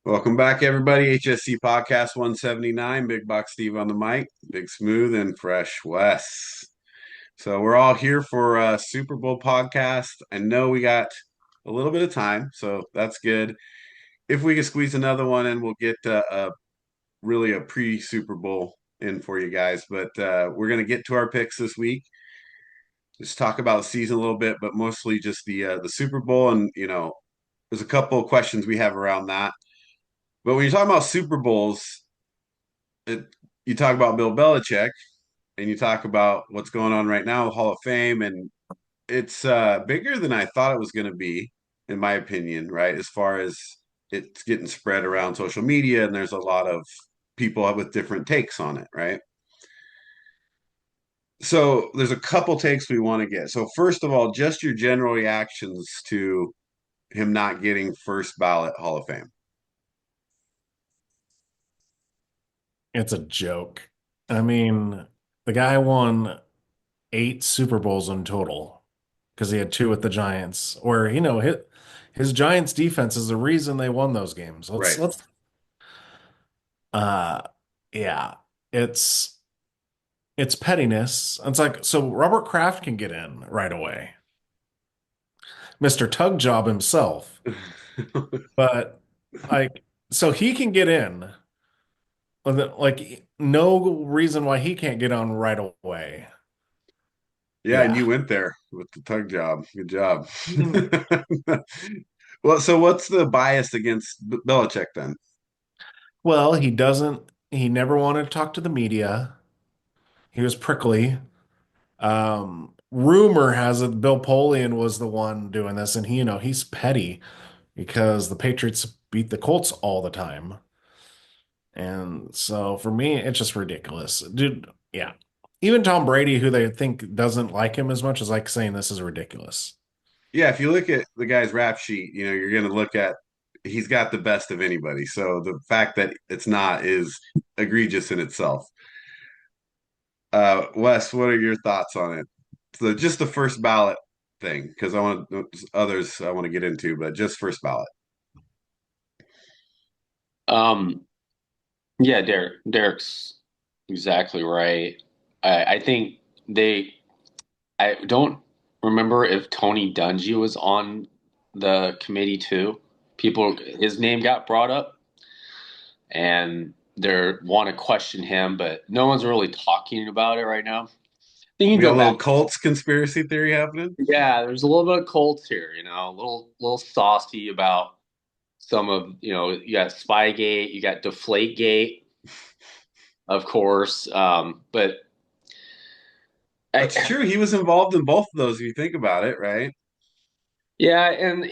Welcome back, everybody. HSC Podcast 179. Big Box Steve on the mic, Big Smooth and Fresh Wes. So we're all here for a Super Bowl podcast. I know we got a little bit of time, so that's good. If we can squeeze another one in, we'll get really a pre-Super Bowl in for you guys. But we're going to get to our picks this week. Just talk about the season a little bit, but mostly just the Super Bowl. And, there's a couple of questions we have around that. But when you're talking about Super Bowls, it, you talk about Bill Belichick and you talk about what's going on right now, the Hall of Fame, and it's bigger than I thought it was going to be, in my opinion, right? As far as it's getting spread around social media, and there's a lot of people with different takes on it, right? So there's a couple takes we want to get. So first of all, just your general reactions to him not getting first ballot Hall of Fame. It's a joke. I mean, the guy won 8 Super Bowls in total because he had two with the Giants, where his Giants defense is the reason they won those games. Let's Right. let's uh yeah, it's it's pettiness. It's like so Robert Kraft can get in right away. Mr. Tug Job himself. But like so he can get in. Like no reason why he can't get on right away. Yeah, and Yeah. you went there with the tug job. Good job. Mm. Well, so what's the bias against Belichick then? Well, he never wanted to talk to the media. He was prickly. Rumor has it Bill Polian was the one doing this, and he's petty because the Patriots beat the Colts all the time. And so for me, it's just ridiculous. Dude, yeah. Even Tom Brady, who they think doesn't like him as much, is like saying this is ridiculous. Yeah, if you look at the guy's rap sheet, you're going to look at he's got the best of anybody. So the fact that it's not is egregious in itself. Wes, what are your thoughts on it? So just the first ballot thing, because I want others I want to get into, but just first ballot. Um, yeah, Derek's exactly right. I think I don't remember if Tony Dungy was on the committee too. His name got brought up, and they want to question him, but no one's really talking about it right now. I think you We got go a little back. Colts conspiracy theory happening. Yeah, there's a little bit of Colts here, a little saucy about some of, you got Spygate, you got Deflategate, of course. But I, That's true. He was involved in both of those, if you think about it, right? yeah, and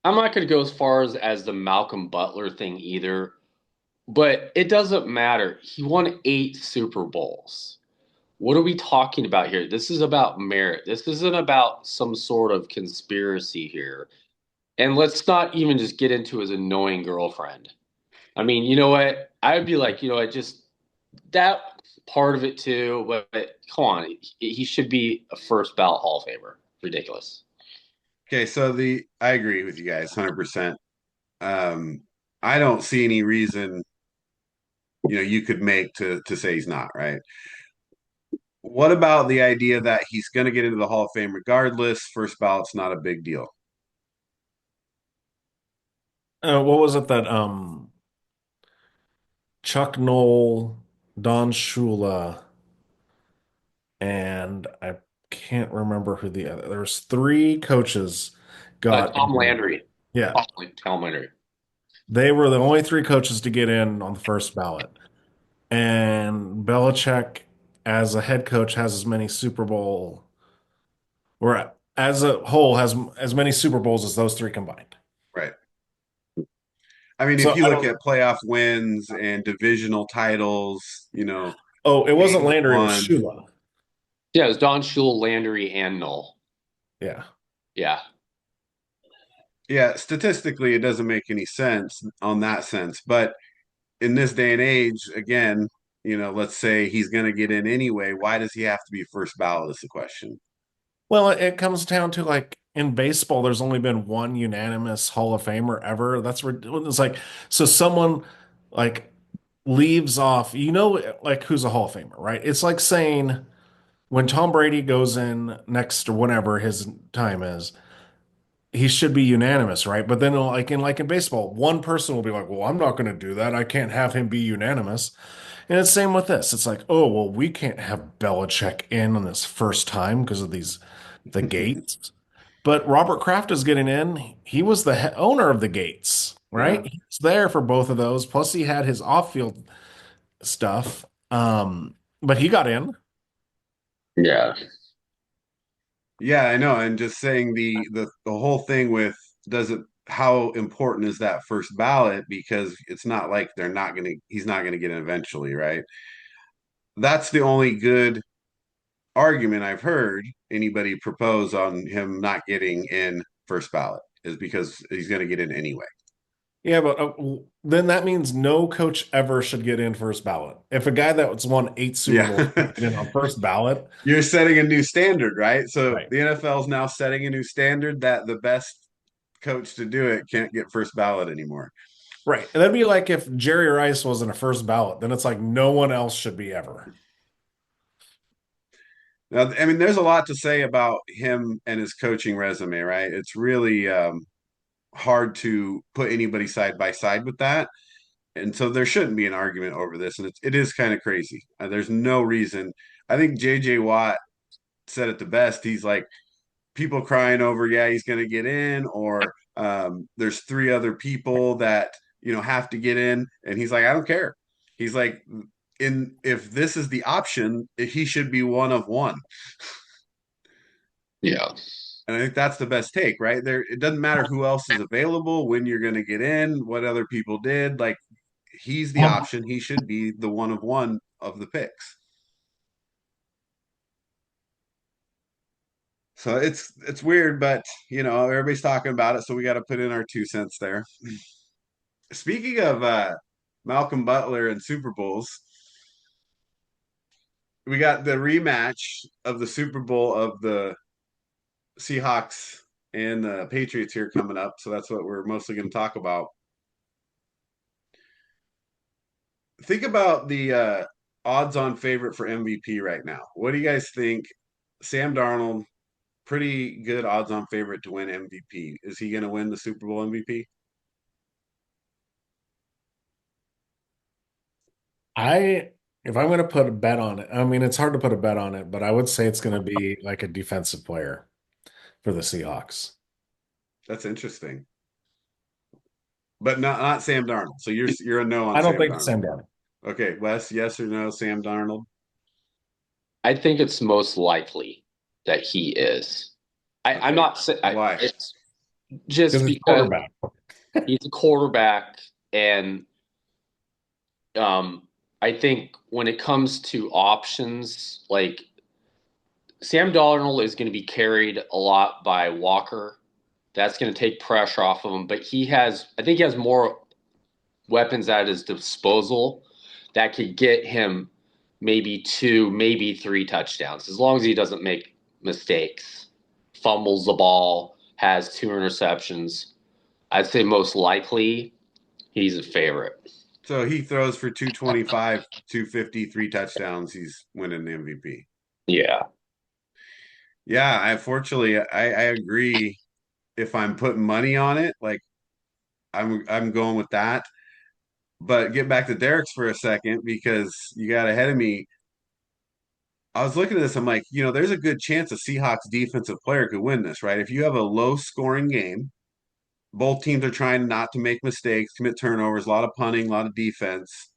I'm not going to go as far as the Malcolm Butler thing either, but it doesn't matter. He won 8 Super Bowls. What are we talking about here? This is about merit. This isn't about some sort of conspiracy here. And let's not even just get into his annoying girlfriend. I mean, you know what? I would be like, just that part of it too. But come on, he should be a first ballot Hall of Famer. Ridiculous. Okay, so the I agree with you guys 100%. Um, I don't see any reason, you could make to say he's not, right? What about the idea that he's going to get into the Hall of Fame regardless? First ballot's not a big deal. What was it that Chuck Noll, Don Shula, and I can't remember who the other. There's three coaches got Tom in. Landry. Yeah, Tom Landry. they were the only three coaches to get in on the first ballot. And Belichick, as a head coach, has as many Super Bowl, or as a whole, has as many Super Bowls as those three combined. Right. I mean, if So you I look don't. at playoff wins and divisional titles, Oh, it wasn't games Landry, it was won. Shula. Yeah, it was Don Shula, Landry, and Knoll. Yeah. Yeah. Yeah, statistically, it doesn't make any sense on that sense. But in this day and age, again, let's say he's going to get in anyway. Why does he have to be first ballot? Is the question. Well, it comes down to like in baseball, there's only been one unanimous Hall of Famer ever. It's like, so someone like leaves off, like who's a Hall of Famer, right? It's like saying when Tom Brady goes in next or whenever his time is, he should be unanimous, right? But then like in baseball, one person will be like, "Well, I'm not going to do that. I can't have him be unanimous." And it's same with this. It's like, "Oh, well, we can't have Belichick in on his first time because of the gates." But Robert Kraft is getting in. He was the owner of the gates, right? Yeah. He was there for both of those. Plus, he had his off-field stuff. But he got in. Yeah. Yeah, I know. And just saying the whole thing with does it how important is that first ballot? Because it's not like he's not gonna get it eventually, right? That's the only good argument I've heard anybody propose on him not getting in first ballot is because he's gonna get in anyway. Yeah, but then that means no coach ever should get in first ballot. If a guy that's won 8 Super Bowls Yeah. get in on first ballot, You're setting a new standard, right? So right, the NFL is now setting a new standard that the best coach to do it can't get first ballot anymore. right. And that'd be like if Jerry Rice wasn't a first ballot, then it's like no one else should be ever. Now, I mean, there's a lot to say about him and his coaching resume, right? It's really hard to put anybody side by side with that. And so there shouldn't be an argument over this. And it is kind of crazy. There's no reason. I think JJ Watt said it the best. He's like, people crying over, yeah, he's going to get in, or there's three other people that, have to get in. And he's like, I don't care. He's like, if this is the option, he should be one of one. Yeah. And I think that's the best take, right? It doesn't matter who else is available, when you're going to get in, what other people did. Like he's the option. He should be the one of one of the picks. So it's weird, but everybody's talking about it, so we got to put in our 2 cents there. Speaking of Malcolm Butler and Super Bowls, we got the rematch of the Super Bowl of the Seahawks and the Patriots here coming up. So that's what we're mostly going to talk about. Think about the odds-on favorite for MVP right now. What do you guys think? Sam Darnold, pretty good odds-on favorite to win MVP. Is he going to win the Super Bowl MVP? I if I'm going to put a bet on it, I mean it's hard to put a bet on it, but I would say it's going to be like a defensive player for the Seahawks. That's interesting, but not Sam Darnold. So you're a no on I don't Sam think it's Darnold. Sam Darnold. Okay, Wes, yes or no, Sam Darnold? I think it's most likely that he is. I'm Okay, not saying why? it's just Because it's because quarterback. he's a quarterback, and I think when it comes to options, like Sam Darnold is going to be carried a lot by Walker. That's going to take pressure off of him, but I think he has more weapons at his disposal that could get him maybe 2, maybe 3 touchdowns, as long as he doesn't make mistakes, fumbles the ball, has 2 interceptions. I'd say most likely he's a favorite. So he throws for 225, 250, 3 touchdowns. He's winning the MVP. Yeah. Yeah, I agree. If I'm putting money on it, like I'm going with that. But get back to Derek's for a second because you got ahead of me. I was looking at this. I'm like, there's a good chance a Seahawks defensive player could win this, right? If you have a low scoring game, both teams are trying not to make mistakes, commit turnovers, a lot of punting, a lot of defense,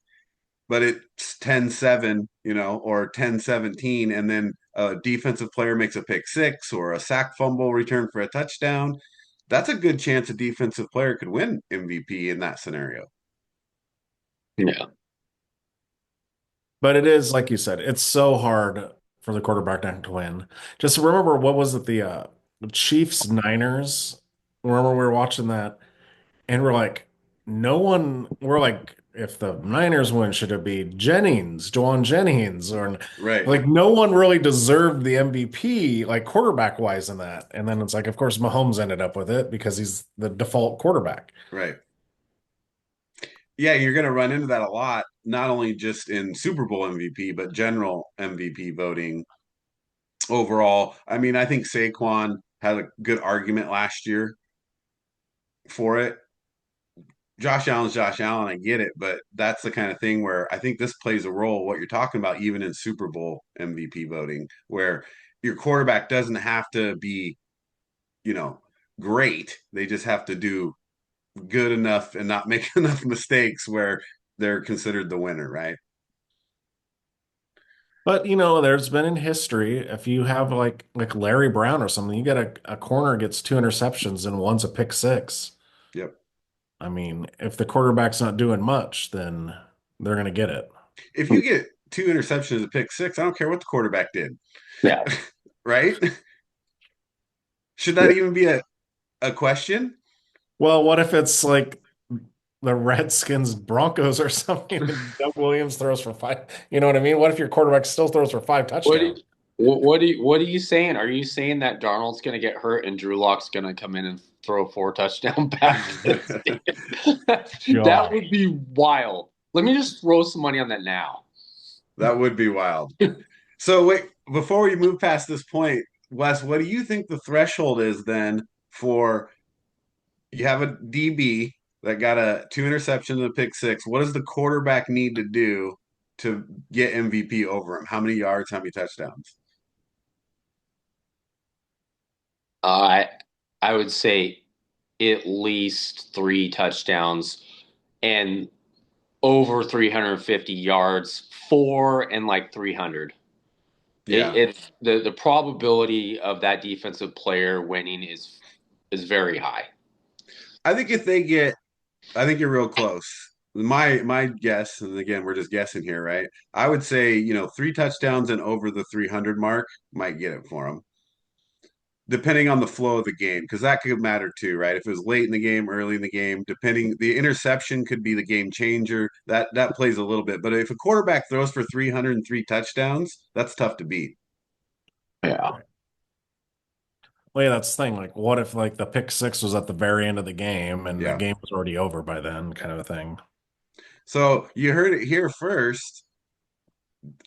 but it's 10-7, or 10-17, and then a defensive player makes a pick six or a sack fumble return for a touchdown. That's a good chance a defensive player could win MVP in that scenario. Yeah. But it is, like you said, it's so hard for the quarterback not to win. Just remember, what was it, the Chiefs Niners? Remember we were watching that and we're like, we're like, if the Niners win, should it be Jennings, Juwan Jennings, or Right. like no one really deserved the MVP, like quarterback wise in that. And then it's like, of course, Mahomes ended up with it because he's the default quarterback. Right. Yeah, you're going to run into that a lot, not only just in Super Bowl MVP, but general MVP voting overall. I mean, I think Saquon had a good argument last year for it. Josh Allen's Josh Allen, I get it, but that's the kind of thing where I think this plays a role, what you're talking about, even in Super Bowl MVP voting, where your quarterback doesn't have to be, you know, great. They just have to do good enough and not make enough mistakes where they're considered the winner, right? But there's been in history, if you have like Larry Brown or something, you get a corner gets two interceptions and one's a pick six. Yep. I mean, if the quarterback's not doing much, then they're going to get it. If you get two interceptions, a pick six, I don't care what the quarterback did, Yeah. right? Should that even be a question? Well, what if it's like the Redskins Broncos or something and Doug Williams throws for five? You know what I mean? What if your quarterback still throws for five What touchdowns? what are you saying? Are you saying that Darnold's going to get hurt and Drew Lock's going to come in and throw 4 touchdown passes? That would be wild. Let me just throw some money on that now. That would be wild. So wait, before we move past this point, Wes, what do you think the threshold is then for you have a DB that got a two interceptions and a pick six? What does the quarterback need to do to get MVP over him? How many yards, how many touchdowns? I I would say at least 3 touchdowns and over 350 yards, 4 and like 300. Yeah. The probability of that defensive player winning is very high. I think if they get, I think you're real close. My guess, and again, we're just guessing here, right? I would say, three touchdowns and over the 300 mark might get it for them, depending on the flow of the game, because that could matter too, right? If it was late in the game, early in the game, depending, the interception could be the game changer. That plays a little bit. But if a quarterback throws for 303 touchdowns, that's tough to beat. Yeah. Well, yeah, that's the thing. Like, what if like the pick six was at the very end of the game and the Yeah. game was already over by then, kind of a thing. So you heard it here first.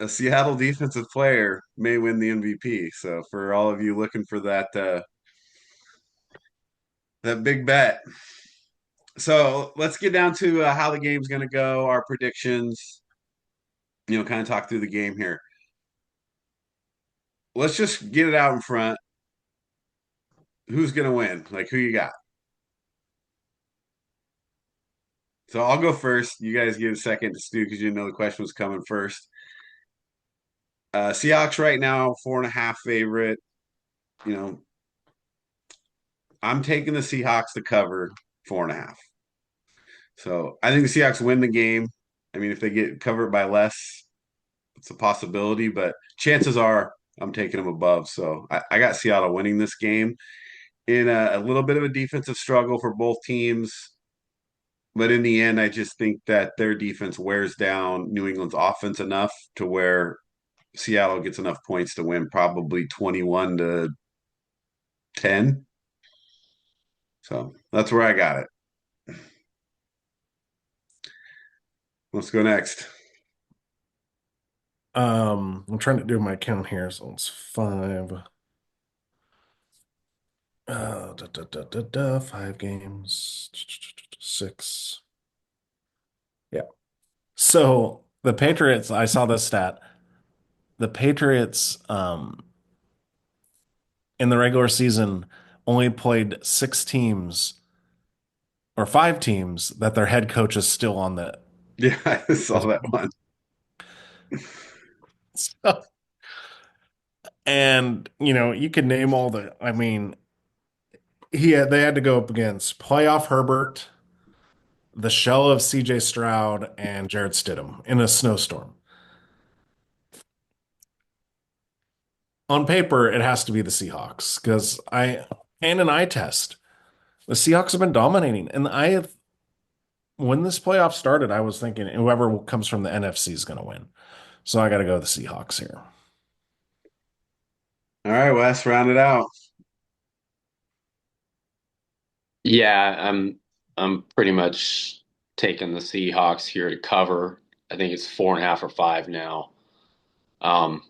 A Seattle defensive player may win the MVP. So for all of you looking for that big bet. So let's get down to how the game's going to go, our predictions, kind of talk through the game here. Let's just get it out in front. Who's going to win? Like, who you got? So I'll go first. You guys give a second to Stu because you know the question was coming first. Seahawks right now, 4.5 favorite. You know, I'm taking the Seahawks to cover 4.5. So I think the Seahawks win the game. I mean, if they get covered by less, it's a possibility, but chances are I'm taking them above. So I got Seattle winning this game in a little bit of a defensive struggle for both teams. But in the end, I just think that their defense wears down New England's offense enough to where Seattle gets enough points to win, probably 21-10. So that's where I got it. Let's go next. I'm trying to do my count here, so it's five. 5 games, six. Yeah. So the Patriots, I saw this stat. The Patriots, in the regular season, only played 6 teams or 5 teams that their head coach is still on the. Yeah, I saw that one. So, and you could name all the. I mean, they had to go up against playoff Herbert, the shell of CJ Stroud, and Jared Stidham in a snowstorm. On paper, it has to be the Seahawks because and an eye test. The Seahawks have been dominating, and when this playoff started, I was thinking whoever comes from the NFC is going to win. So I got to go with the Seahawks here. All right, Wes, round it out. Yeah, I'm pretty much taking the Seahawks here to cover. I think it's 4.5 or 5 now. Um,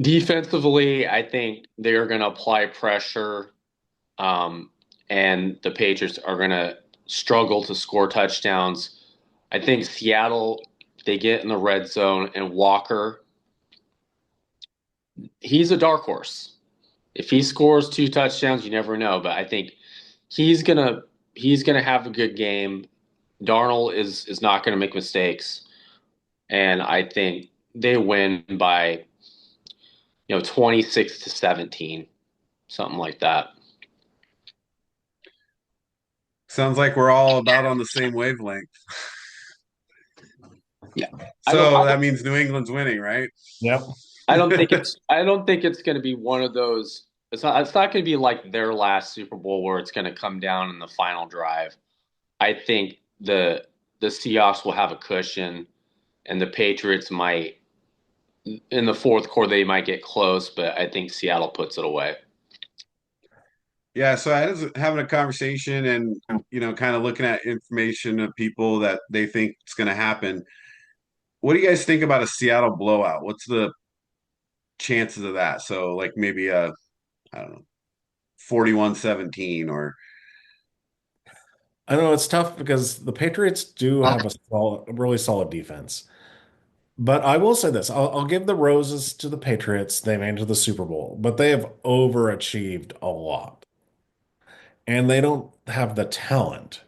Defensively, I think they're going to apply pressure, um, and the Patriots are going to struggle to score touchdowns. I think Seattle, they get in the red zone, and Walker, he's a dark horse. If he scores 2 touchdowns, you never know. But I think he's gonna he's gonna have a good game. Darnold is not gonna make mistakes, and I think they win by 26-17, something like that. Sounds like we're all about on the same wavelength. Yeah, I don't. So that means New England's winning, right? Yep. I don't think it's going to be one of those. It's not going to be like their last Super Bowl where it's going to come down in the final drive. I think the Seahawks will have a cushion, and the Patriots might in the fourth quarter they might get close, but I think Seattle puts it away. Yeah, so I was having a conversation and kind of looking at information of people that they think it's going to happen. What do you guys think about a Seattle blowout? What's the chances of that? So like maybe a I don't know, 41-17 or I know it's tough because the Patriots do have a really solid defense. But I will say this, I'll give the roses to the Patriots. They made it to the Super Bowl, but they have overachieved a lot. And they don't have the talent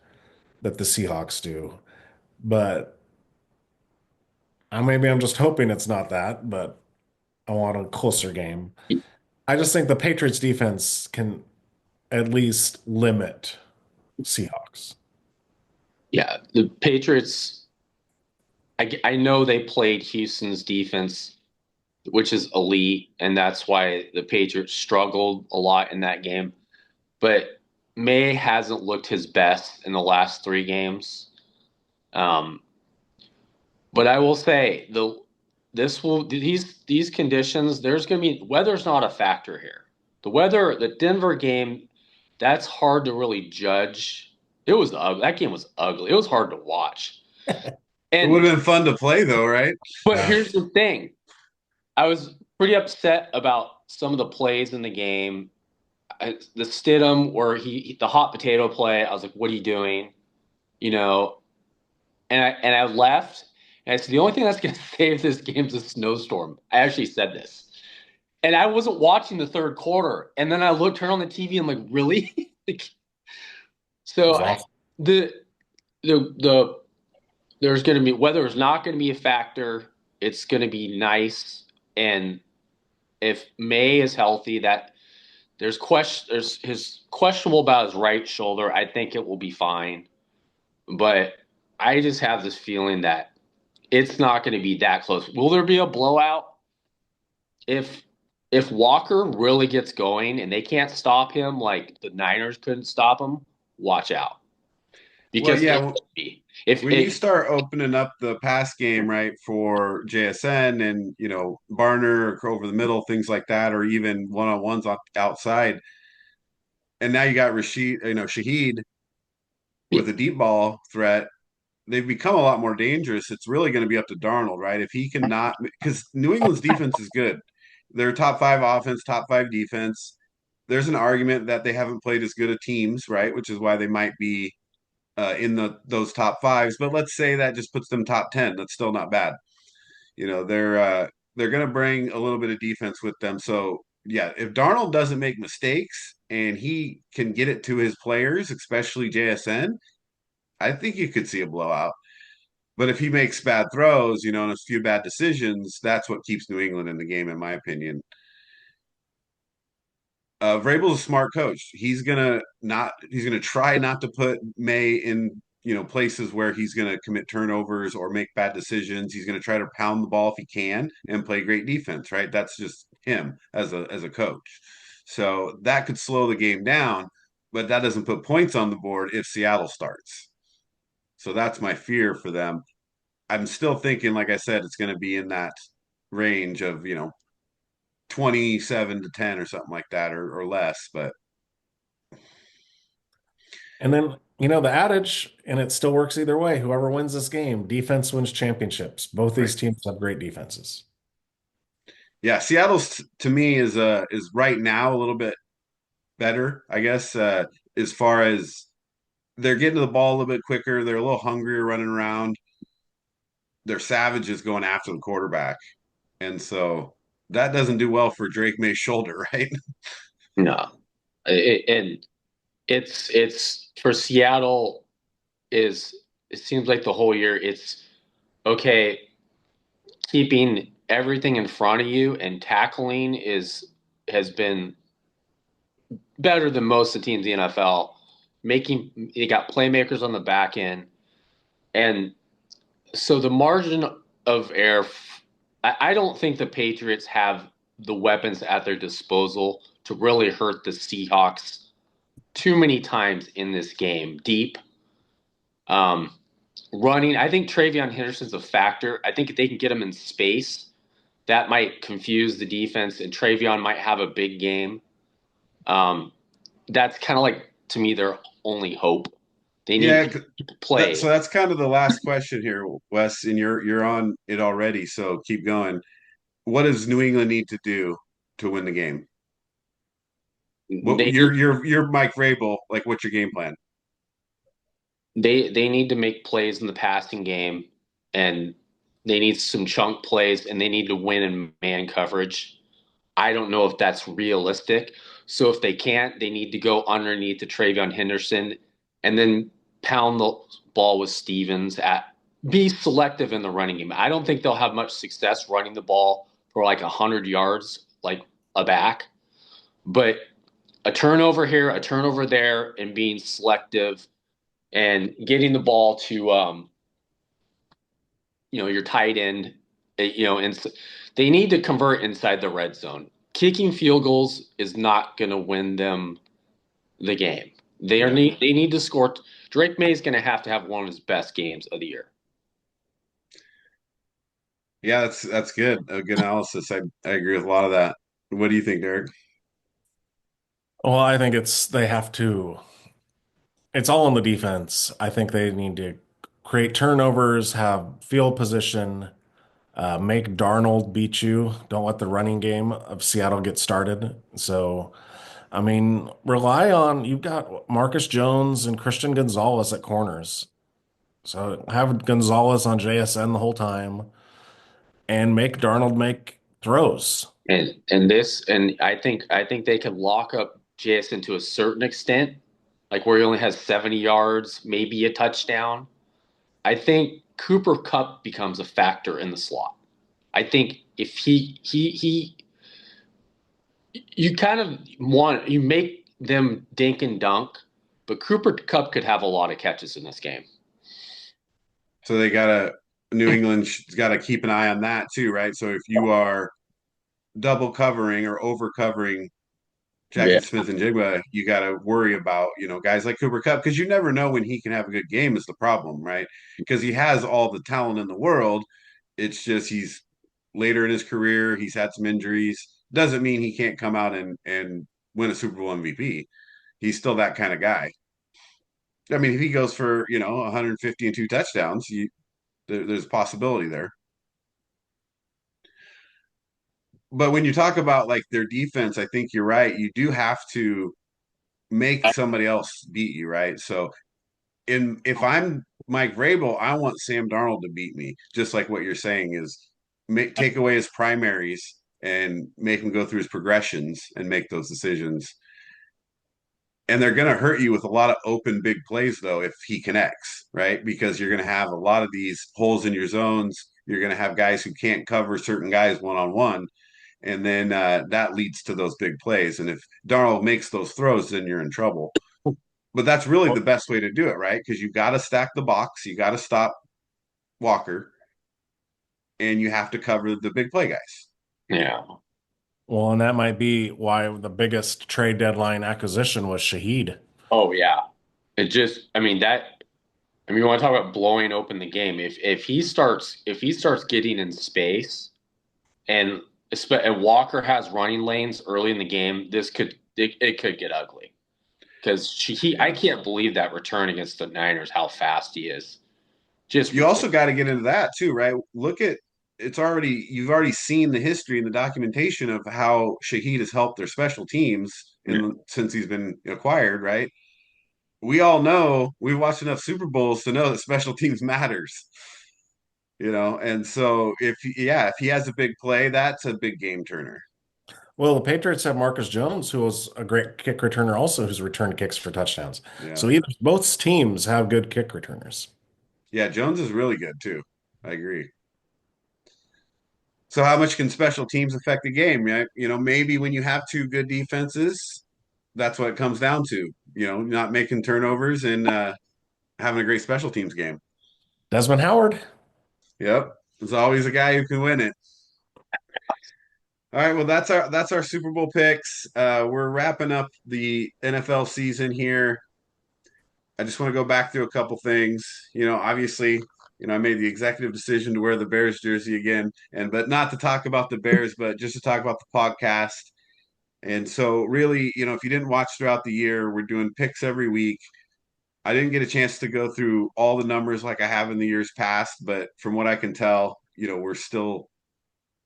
that the Seahawks do. But maybe I'm just hoping it's not that, but I want a closer game. I just think the Patriots defense can at least limit Seahawks. Yeah, the Patriots. I know they played Houston's defense, which is elite, and that's why the Patriots struggled a lot in that game. But May hasn't looked his best in the last 3 games. Um, but I will say these conditions. There's going to be weather's not a factor here. The Denver game, that's hard to really judge. It was ugly. That game was ugly. It was hard to watch. it would And have been fun to play though, right? but here's the thing. I was pretty upset about some of the plays in the game. The Stidham where the hot potato play. I was like, "What are you doing?" You know. And I left. And I said, "The only thing that's going to save this game is a snowstorm." I actually said this, and I wasn't watching the third quarter. And then turned on the TV. And I'm like, "Really?" So Awesome. the there's going to be weather is not going to be a factor. It's going to be nice, and if May is healthy, that there's his questionable about his right shoulder. I think it will be fine, but I just have this feeling that it's not going to be that close. Will there be a blowout? If Walker really gets going and they can't stop him like the Niners couldn't stop him, watch out. Well, Because yeah, if when you start opening up the pass game, right, for JSN and Barner over the middle, things like that, or even one-on-ones outside, and now you got Shaheed with a deep ball threat, they've become a lot more dangerous. It's really going to be up to Darnold, right? If he cannot, because New England's defense is good. They're top five offense, top five defense. There's an argument that they haven't played as good of teams, right? Which is why they might be in those top fives. But let's say that just puts them top 10. That's still not bad. They're going to bring a little bit of defense with them. So yeah, if Darnold doesn't make mistakes and he can get it to his players, especially JSN, I think you could see a blowout. But if he makes bad throws, and a few bad decisions, that's what keeps New England in the game, in my opinion. Vrabel's a smart coach. He's gonna try not to put May in places where he's gonna commit turnovers or make bad decisions. He's gonna try to pound the ball if he can and play great defense. Right, that's just him as a coach. So that could slow the game down. but that doesn't put points on the board if Seattle starts. So that's my fear for them. I'm still thinking, like I said, it's going to be in that range of, 27 to 10 or something like that, or less. But And then, the adage, and it still works either way. Whoever wins this game, defense wins championships. Both right. these teams have great defenses. Yeah, Seattle's to me is right now a little bit better, I guess, as far as they're getting to the ball a little bit quicker. They're a little hungrier running around. They're savages going after the quarterback. And so that doesn't do well for Drake May's shoulder, right? No, and it's for Seattle is it seems like the whole year it's okay. Keeping everything in front of you and tackling has been better than most of the teams in the NFL. You got playmakers on the back end, and so the margin of error. I don't think the Patriots have the weapons at their disposal to really hurt the Seahawks too many times in this game. Deep um, running. I think Travion Henderson's a factor. I think if they can get him in space, that might confuse the defense, and Travion might have a big game. That's kind of like to me their only hope. They Yeah, need to play. so that's kind of the last question here, Wes, and you're on it already, so keep going. What does New England need to do to win the game? What They need you're Mike Vrabel, like what's your game plan? they need to make plays in the passing game, and they need some chunk plays, and they need to win in man coverage. I don't know if that's realistic. So if they can't, they need to go underneath to Travion Henderson and then pound the ball with Stevens at be selective in the running game. I don't think they'll have much success running the ball for like 100 yards, like a back, but a turnover here, a turnover there, and being selective and getting the ball to your tight end, and they need to convert inside the red zone. Kicking field goals is not going to win them the game. Yeah. They need to score. Drake May is going to have one of his best games of the year. Yeah, that's good. A good analysis. I agree with a lot of that. What do you think, Derek? Well, I think it's all on the defense. I think they need to create turnovers, have field position, make Darnold beat you. Don't let the running game of Seattle get started. So, I mean, you've got Marcus Jones and Christian Gonzalez at corners. So have Gonzalez on JSN the whole time and make Darnold make throws. And I think they can lock up Jason to a certain extent, like where he only has 70 yards, maybe a touchdown. I think Cooper Kupp becomes a factor in the slot. I think if he you kind of you make them dink and dunk, but Cooper Kupp could have a lot of catches in this game. So New England's got to keep an eye on that too, right? So if you are double covering or over covering Yeah. Jackson Smith and Jigba, you got to worry about, guys like Cooper Kupp because you never know when he can have a good game is the problem, right? Because he has all the talent in the world. It's just he's later in his career, he's had some injuries. Doesn't mean he can't come out and win a Super Bowl MVP. He's still that kind of guy. I mean, if he goes for, 150 and two touchdowns, there's a possibility there. But when you talk about like their defense, I think you're right. You do have to make somebody else beat you, right? So if I'm Mike Vrabel, I want Sam Darnold to beat me, just like what you're saying is take away his primaries and make him go through his progressions and make those decisions. And they're going to hurt you with a lot of open big plays though if he connects, right? Because you're going to have a lot of these holes in your zones. You're going to have guys who can't cover certain guys one on one, and then that leads to those big plays. And if Darnold makes those throws, then you're in trouble. But that's really the best way to do it, right? Because you got to stack the box, you got to stop Walker, and you have to cover the big play guys. Yeah. Well, and that might be why the biggest trade deadline acquisition was Shaheed. Oh yeah. You want to talk about blowing open the game. If he starts getting in space and and Walker has running lanes early in the game, it could get ugly. Because I Yeah. can't believe that return against the Niners, how fast he is. Just You also got to get into that too, right? Look at you've already seen the history and the documentation of how Shaheed has helped their special teams since he's been acquired, right? We all know we've watched enough Super Bowls to know that special teams matters, and so if he has a big play, that's a big game turner. Well, the Patriots have Marcus Jones, who was a great kick returner, also who's returned kicks for touchdowns. Yeah. So both teams have good kick returners. Yeah, Jones is really good too. I agree. So how much can special teams affect the game, right? Maybe when you have two good defenses, that's what it comes down to, not making turnovers and having a great special teams game. Desmond Howard. Yep. There's always a guy who can win it. All right, well that's our Super Bowl picks. We're wrapping up the NFL season here. I just want to go back through a couple things. Obviously, I made the executive decision to wear the Bears jersey again, but not to talk about the Bears, but just to talk about the podcast. And so, really, if you didn't watch throughout the year, we're doing picks every week. I didn't get a chance to go through all the numbers like I have in the years past, but from what I can tell, we're still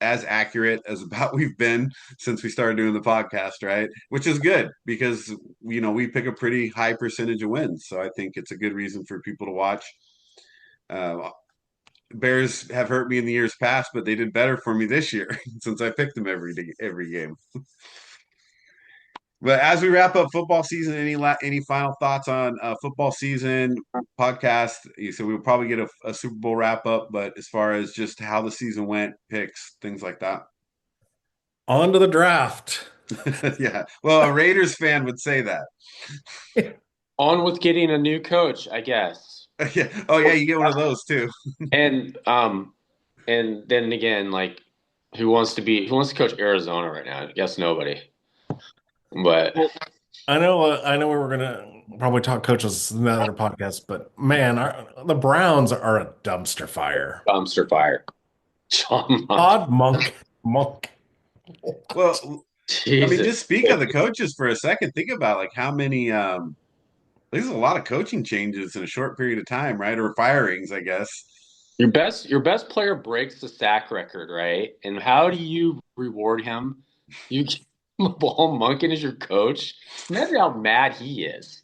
as accurate as about we've been since we started doing the podcast, right? Which is good because we pick a pretty high percentage of wins, so I think it's a good reason for people to watch. Uh, Bears have hurt me in the years past, but they did better for me this year since I picked them every game. But as we wrap up football season, any final thoughts on football season podcast? So we'll probably get a Super Bowl wrap up, but as far as just how the season went, picks, things like that. On to the draft. Yeah. Well, a Raiders fan would say that. on with getting a new coach, I guess. Yeah. Oh yeah, you get one of those too. And and then again, like who wants to coach Arizona right now? I guess nobody. But I know we were gonna probably talk coaches in that other podcast, but man, the Browns are a dumpster fire. dumpster fire. Sean Odd monk. Well, I mean, Jesus. just speak of the coaches for a second. Think about like how many there's a lot of coaching changes in a short period of time, right? Or firings, I guess. Your best player breaks the sack record, right? And how do you reward him? You give him a ball monkey as your coach. Imagine how mad he is.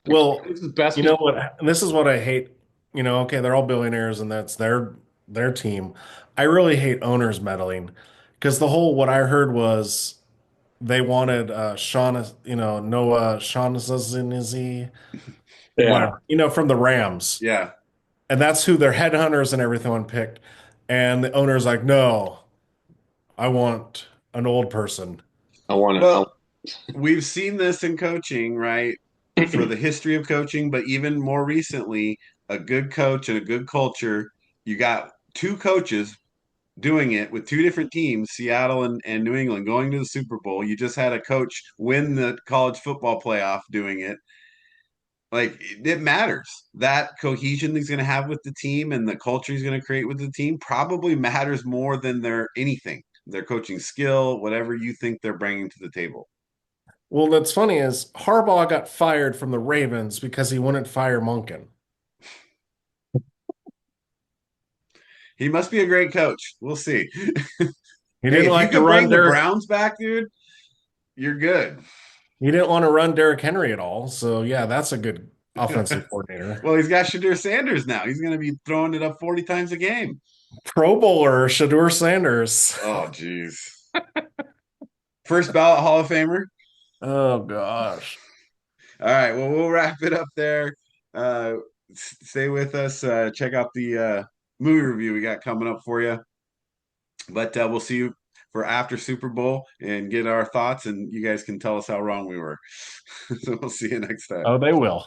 Like, Well, this is the best. you know what? And this is what I hate. Okay, they're all billionaires and that's their team. I really hate owners meddling because the whole what I heard was they wanted Sean, Noah Shaughnessy, Yeah. whatever, from the Rams. Yeah. And that's who their headhunters and everyone picked. And the owner's like, no, I want an old person. I want Well, we've seen this in coaching, right? For to. the history of coaching, but even more recently, a good coach and a good culture. You got two coaches doing it with two different teams, Seattle and New England, going to the Super Bowl. You just had a coach win the college football playoff doing it. Like it matters. That cohesion he's going to have with the team and the culture he's going to create with the team probably matters more than their coaching skill, whatever you think they're bringing to the table. Well, that's funny is Harbaugh got fired from the Ravens because he wouldn't fire Monken. He must be a great coach. We'll see. He Hey, didn't if you like to could run bring the Derek. Browns back, dude, you're good. He didn't want to run Derrick Henry at all. So yeah, that's a good offensive coordinator. Well, he's got Shadur Sanders now. He's going to be throwing it up 40 times a game. Pro Bowler Shadur Sanders. Oh, geez. First ballot Hall of Famer. Oh gosh. All right. Well, we'll wrap it up there. Uh, Stay with us. Check out the movie review we got coming up for you. But we'll see you for after Super Bowl and get our thoughts, and you guys can tell us how wrong we were. So we'll see you next time. Oh, they will.